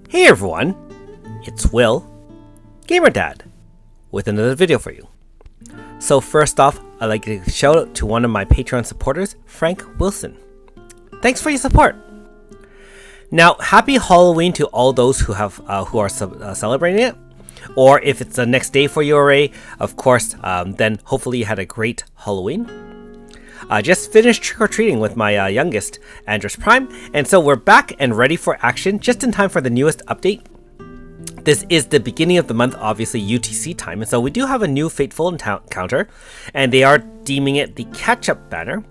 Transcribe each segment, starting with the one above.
Hey everyone, it's Will, Gamer Dad, with another video for you. So first off, I'd like to shout out to one of my Patreon supporters, Frank Wilson. Thanks for your support. Now, happy Halloween to all those who are celebrating it, or if it's the next day for you already, of course, then hopefully you had a great Halloween. I just finished trick-or-treating with my youngest, Andrus Prime, and so we're back and ready for action just in time for the newest update. This is the beginning of the month, obviously UTC time, and so we do have a new Fateful encounter, and they are deeming it the catch-up banner.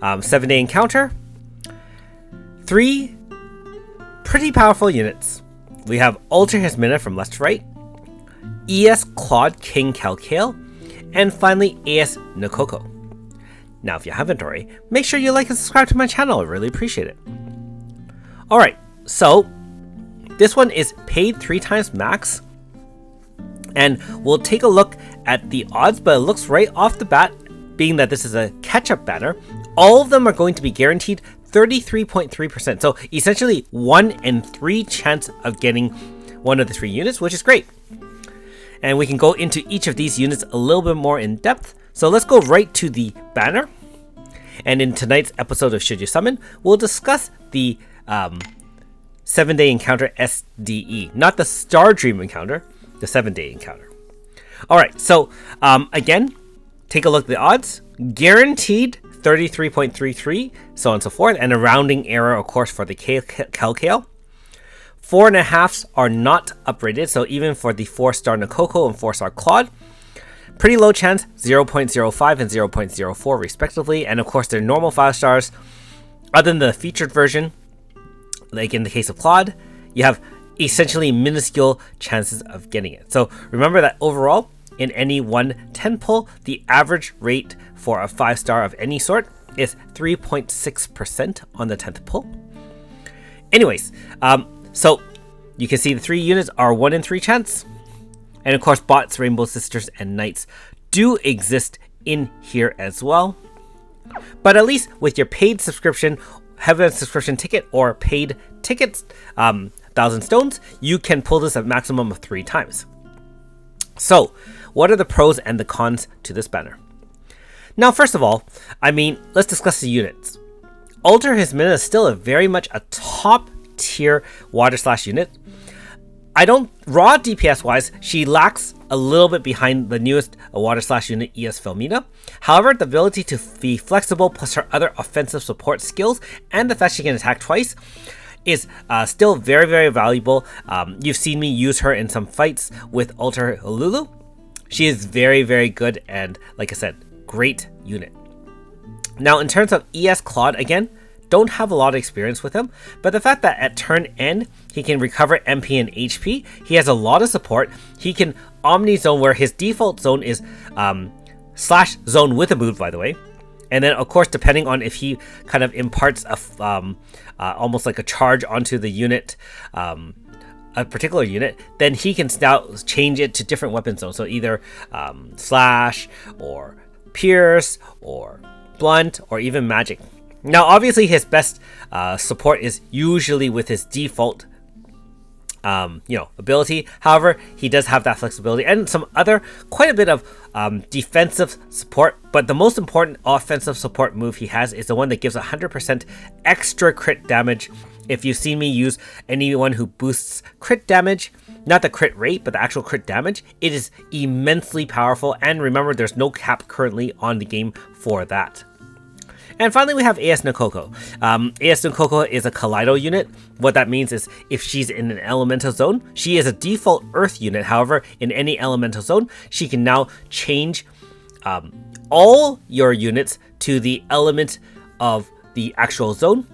7-day encounter. 3 pretty powerful units. We have Alter His Mina from left to right, ES Claude King Calcale, and finally AS Nokoko. Now, if you haven't already, make sure you like and subscribe to my channel. I really appreciate it. Alright, so this one is paid 3 times max. And we'll take a look at the odds, but it looks right off the bat, being that this is a catch-up banner, all of them are going to be guaranteed 33.3%. So essentially 1 in 3 chance of getting one of the 3 units, which is great. And we can go into each of these units a little bit more in depth. So let's go right to the banner. And in tonight's episode of Should You Summon, we'll discuss the 7-day encounter SDE. Not the Star Dream encounter, the 7-day encounter. Alright, so again, take a look at the odds. Guaranteed 33.33, so on and so forth. And a rounding error, of course, for the Calcale. 4.5s are not uprated, so even for the 4-star Nokoko and 4-star Claude, pretty low chance, 0.05 and 0.04 respectively, and of course they're normal 5 stars. Other than the featured version, like in the case of Claude, you have essentially minuscule chances of getting it. So remember that overall, in any one 10 pull, the average rate for a 5-star of any sort is 3.6% on the 10th pull. Anyways, so you can see the 3 units are 1 in 3 chance. And of course, bots, Rainbow Sisters, and Knights do exist in here as well. But at least with your paid subscription, Heaven subscription ticket, or paid tickets, 1,000 stones, you can pull this a maximum of 3 times. So, what are the pros and the cons to this banner? Now, first of all, let's discuss the units. Alter His Mina is still very much a top tier water slash unit. Raw DPS wise, she lacks a little bit behind the newest water slash unit ES Felmina. However, the ability to be flexible plus her other offensive support skills and the fact she can attack twice is still very, very valuable. You've seen me use her in some fights with Alter Lulu. She is very, very good and, like I said, great unit. Now, in terms of ES Claude, again, don't have a lot of experience with him, but the fact that at turn end he can recover MP and HP, he has a lot of support. He can Omni Zone, where his default zone is slash zone with a move, by the way. And then of course, depending on if he kind of imparts a almost like a charge onto the unit, a particular unit, then he can now change it to different weapon zones. So either slash or pierce or blunt or even magic. Now, obviously, his best support is usually with his default, ability. However, he does have that flexibility and some other, quite a bit of defensive support. But the most important offensive support move he has is the one that gives 100% extra crit damage. If you've seen me use anyone who boosts crit damage, not the crit rate, but the actual crit damage, it is immensely powerful. And remember, there's no cap currently on the game for that. And finally, we have AS Nokoko. AS Nokoko is a Kaleido unit. What that means is if she's in an elemental zone, she is a default earth unit. However, in any elemental zone, she can now change all your units to the element of the actual zone,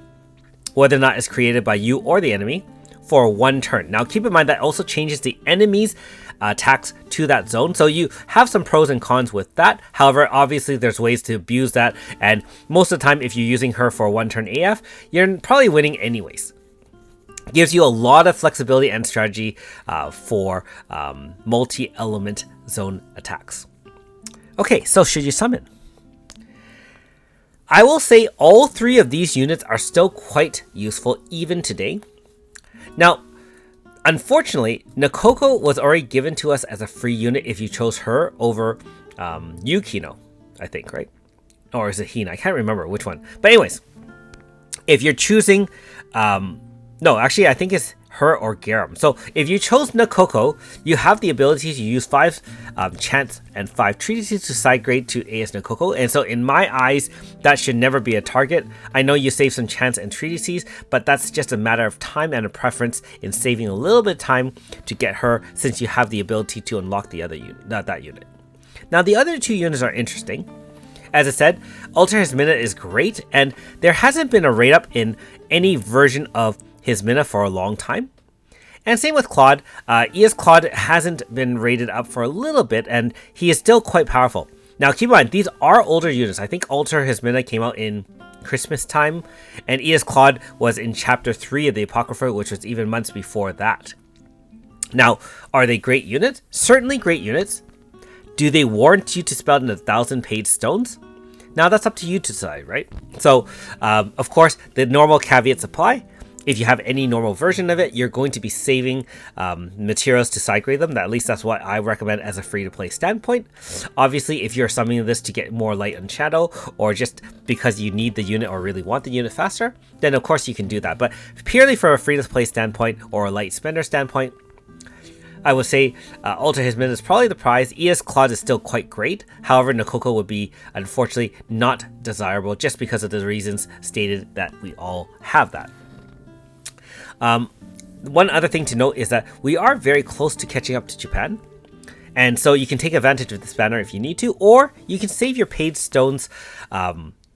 whether or not it's created by you or the enemy, for 1 turn. Now, keep in mind that also changes the enemy's attacks to that zone, so you have some pros and cons with that. However, obviously there's ways to abuse that, and most of the time if you're using her for 1 turn AF, you're probably winning anyways. Gives you a lot of flexibility and strategy for multi-element zone attacks. Okay, so should you summon? I will say all 3 of these units are still quite useful even today. Now, Unfortunately, Nakoko was already given to us as a free unit if you chose her over Yukino, I think, right? Or is it Hina? I can't remember which one. But anyways, if you're choosing... no, actually, I think it's her or Garam. So if you chose Nakoko, you have the ability to use 5 chants and 5 treatises to side grade to AS Nakoko. And so in my eyes, that should never be a target. I know you save some chants and treatises, but that's just a matter of time and a preference in saving a little bit of time to get her, since you have the ability to unlock the other unit, not that unit. Now the other 2 units are interesting. As I said, Ultra Hismina is great, and there hasn't been a rate up in any version of Hismina for a long time. And same with Claude. ES Claude hasn't been rated up for a little bit, and he is still quite powerful. Now keep in mind, these are older units. I think Ultra Hismina came out in Christmas time, and ES Claude was in Chapter 3 of the Apocrypha, which was even months before that. Now, are they great units? Certainly great units. Do they warrant you to spend 1,000 paid stones? Now that's up to you to decide, right? So, of course, the normal caveats apply. If you have any normal version of it, you're going to be saving materials to side grade them. At least that's what I recommend as a free-to-play standpoint. Obviously, if you're summoning this to get more light and shadow, or just because you need the unit or really want the unit faster, then of course you can do that. But purely from a free-to-play standpoint or a light spender standpoint, I would say Ultra Hismina is probably the prize. ES Claude is still quite great. However, Nakoko would be, unfortunately, not desirable just because of the reasons stated that we all have that. One other thing to note is that we are very close to catching up to Japan. And so you can take advantage of this banner if you need to, or you can save your paid stones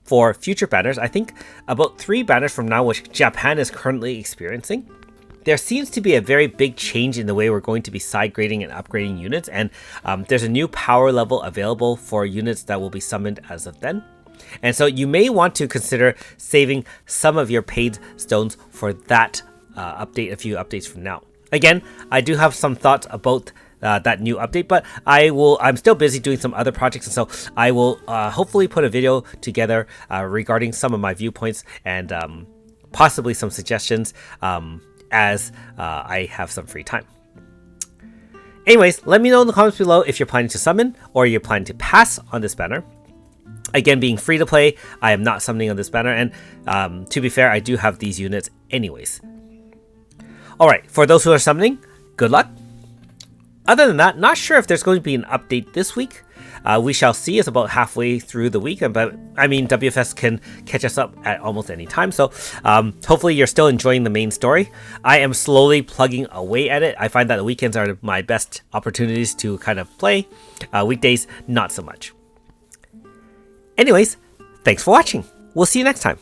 for future banners. I think about 3 banners from now, which Japan is currently experiencing. There seems to be a very big change in the way we're going to be side grading and upgrading units, and there's a new power level available for units that will be summoned as of then. And so you may want to consider saving some of your paid stones for that update a few updates from now. Again, I do have some thoughts about that new update, but I'm still busy doing some other projects, and so I will hopefully put a video together regarding some of my viewpoints and possibly some suggestions as I have some free time. Anyways, let me know in the comments below if you're planning to summon or you're planning to pass on this banner. Again, being free to play, I am not summoning on this banner, and to be fair, I do have these units anyways. Alright, for those who are summoning, good luck. Other than that, not sure if there's going to be an update this week. We shall see. It's about halfway through the week, but I mean, WFS can catch us up at almost any time, so hopefully you're still enjoying the main story. I am slowly plugging away at it. I find that the weekends are my best opportunities to kind of play. Weekdays, not so much. Anyways, thanks for watching. We'll see you next time.